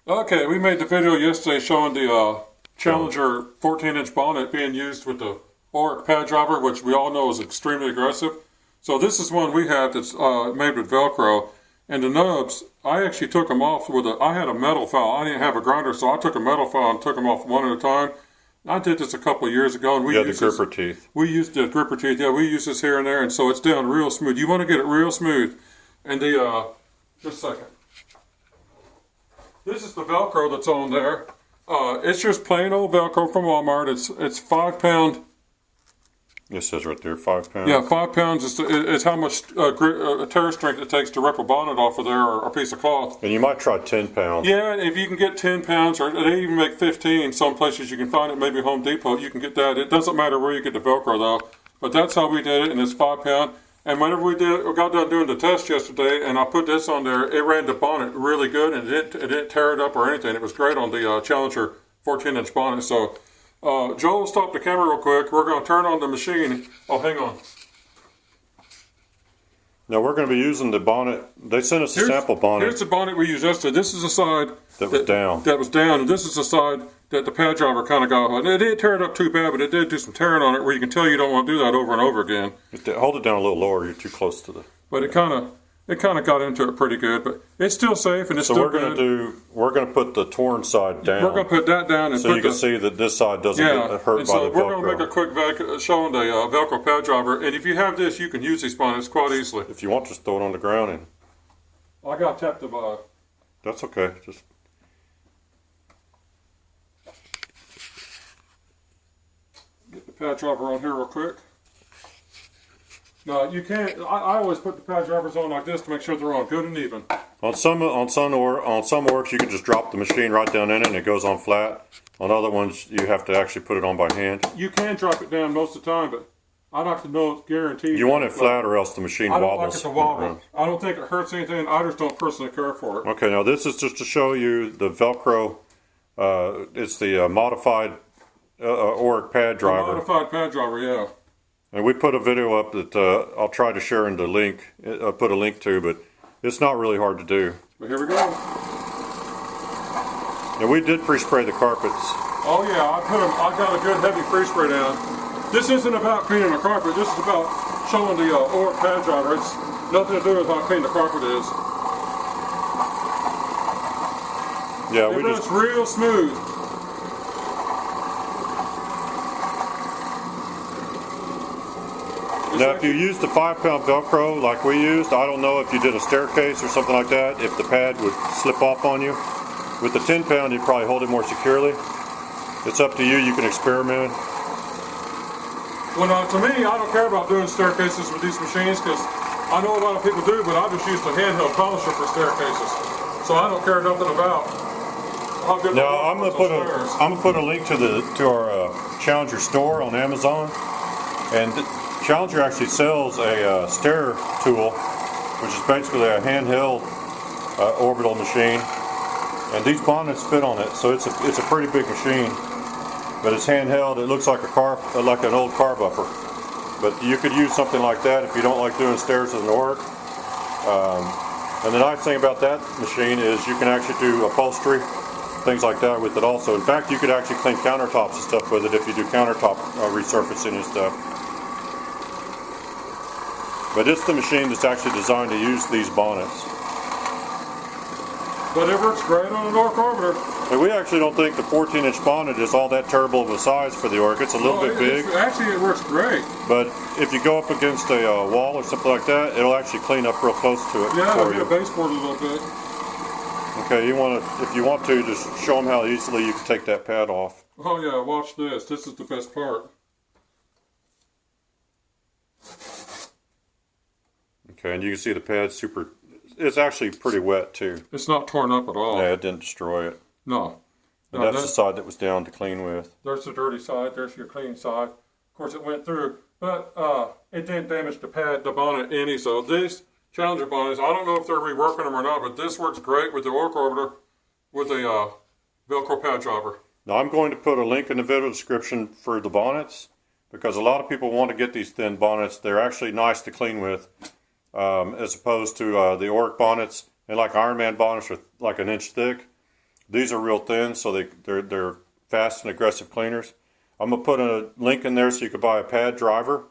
Okay, we made the video yesterday showing the Challenger 14-inch bonnet being used with the Oreck pad driver, which we all know is extremely aggressive. So this is one we have that's made with Velcro. And the nubs, I actually took them off with I had a metal file. I didn't have a grinder, so I took a metal file and took them off one at a time. I did this a couple of years ago. And we used the gripper teeth. We used the gripper teeth. Yeah, we use this here and there, and so it's down real smooth. You want to get it real smooth. And just a second. This is the Velcro that's on there. It's just plain old Velcro from Walmart. It's 5 pound. It says right there, 5 pounds. Yeah, 5 pounds is how much tear strength it takes to rip a bonnet off of there or a piece of cloth. And you might try 10 pounds. Yeah, if you can get 10 pounds, or they even make 15. Some places you can find it, maybe Home Depot, you can get that. It doesn't matter where you get the Velcro though. But that's how we did it, and it's 5 pound. And whenever we got done doing the test yesterday, and I put this on there, it ran the bonnet really good, and it didn't tear it up or anything. It was great on the Challenger 14-inch bonnet. So, Joel, stop the camera real quick. We're going to turn on the machine. Oh, hang on. Now we're going to be using the bonnet. They sent us a sample bonnet. Here's the bonnet we used yesterday. This is the side that was down. That was down, and this is the side that the pad driver kind of got on. It didn't tear it up too bad, but it did do some tearing on it where you can tell you don't want to do that over and over again. Hold it down a little lower. You're too close to the. But it kind of got into it pretty good. But it's still safe and it's still good. So we're going to put the torn side down. We're going to put that down and so you can see that this side doesn't get hurt by the Velcro. So we're going to make a quick showing the Velcro pad driver. And if you have this, you can use these bonnets quite easily. If you want, just throw it on the ground and. I got to tap the. That's okay. Just. Get the pad driver on here real quick. No, you can't. I always put the pad drivers on like this to make sure they're on good and even. On some works, you can just drop the machine right down in it and it goes on flat. On other ones, you have to actually put it on by hand. You can drop it down most of the time, but I like to know it's guaranteed. You want it flat or else the machine wobbles. I don't like it to wobble. I don't think it hurts anything. I just don't personally care for it. Okay, now this is just to show you the Velcro. It's the modified Oreck pad driver. The modified pad driver, yeah. And we put a video up that I'll try to share in the link. Put a link to, but it's not really hard to do. But here we go. And we did pre-spray the carpets. Oh yeah, I got a good heavy pre-spray down. This isn't about cleaning the carpet. This is about showing the Oreck pad driver. It's nothing to do with how clean the carpet is. Yeah, it runs real smooth. Now, if you used the 5 pound Velcro like we used, I don't know if you did a staircase or something like that, if the pad would slip off on you. With the 10 pound, you'd probably hold it more securely. It's up to you. You can experiment. Well, now, to me, I don't care about doing staircases with these machines because I know a lot of people do, but I just use the handheld polisher for staircases. So I don't care nothing about how good. Now, I'm gonna put a link to our Challenger store on Amazon, and Challenger actually sells a stair tool, which is basically a handheld orbital machine, and these bonnets fit on it, so it's a pretty big machine. But it's handheld. It looks like an old car buffer. But you could use something like that if you don't like doing stairs with an Oreck. And the nice thing about that machine is you can actually do upholstery, things like that with it also. In fact, you could actually clean countertops and stuff with it if you do countertop resurfacing and stuff. But it's the machine that's actually designed to use these bonnets. But it works great on an Oreck orbiter. And we actually don't think the 14-inch bonnet is all that terrible of a size for the Oreck. It's a little bit big. Actually, it works great. But if you go up against a wall or something like that, it'll actually clean up real close to it. Yeah, it'll get a baseboard a little bit. Okay, if you want to, just show them how easily you can take that pad off. Oh yeah, watch this. This is the best part. Okay, and you can see the pad's it's actually pretty wet too. It's not torn up at all. Yeah, it didn't destroy it. No. And that's the side that was down to clean with. There's the dirty side, there's your clean side. Of course it went through, but it didn't damage the bonnet any. So these Challenger bonnets, I don't know if they're reworking them or not, but this works great with the Oreck orbiter with a Velcro pad driver. Now I'm going to put a link in the video description for the bonnets because a lot of people want to get these thin bonnets. They're actually nice to clean with. As opposed to the Oreck bonnets, and like Ironman bonnets are like an inch thick. These are real thin, so they're fast and aggressive cleaners. I'm going to put a link in there so you can buy a pad driver.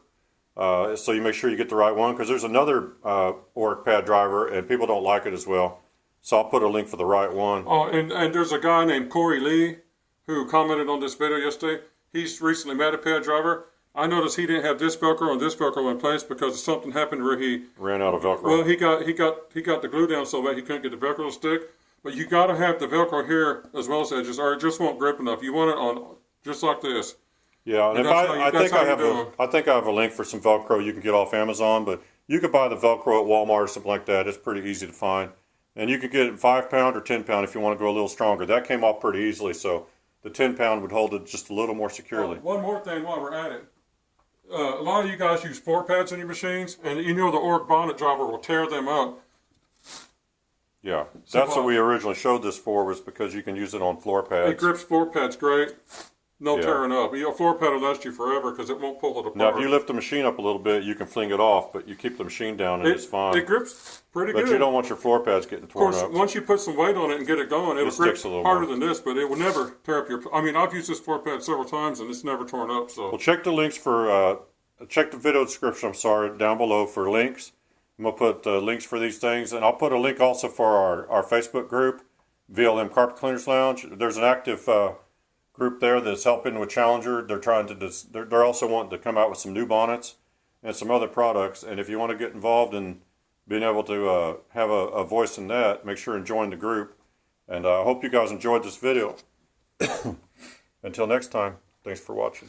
So you make sure you get the right one, because there's another Oreck pad driver and people don't like it as well. So I'll put a link for the right one. Oh, and there's a guy named Corey Lee who commented on this video yesterday. He's recently met a pad driver. I noticed he didn't have this Velcro and this Velcro in place because something happened where he ran out of Velcro. Well, he got the glue down so bad he couldn't get the Velcro to stick. But you got to have the Velcro here as well as edges, or it just won't grip enough. You want it on just like this. Yeah, and I think I have a link for some Velcro you can get off Amazon, but you could buy the Velcro at Walmart or something like that. It's pretty easy to find. And you could get it 5-pound or 10-pound if you want to go a little stronger. That came off pretty easily, so the 10-pound would hold it just a little more securely. One more thing while we're at it. A lot of you guys use floor pads in your machines, and you know the Oreck bonnet driver will tear them up. Yeah, that's what we originally showed this for, was because you can use it on floor pads. It grips floor pads great. No tearing up. A floor pad will last you forever because it won't pull it apart. Now, if you lift the machine up a little bit, you can fling it off, but you keep the machine down and it's fine. It grips pretty good. But you don't want your floor pads getting torn up. Of course, once you put some weight on it and get it going, it'll grip harder than this, but it will never tear up your... I mean, I've used this floor pad several times and it's never torn up. So. Well, check the links for... check the video description, down below for links. I'm going to put links for these things, and I'll put a link also for our Facebook group, VLM Carpet Cleaners Lounge. There's an active group there that's helping with Challenger. They're trying to they're also wanting to come out with some new bonnets and some other products. And if you want to get involved in being able to have a voice in that, make sure and join the group. And I hope you guys enjoyed this video. Until next time, thanks for watching.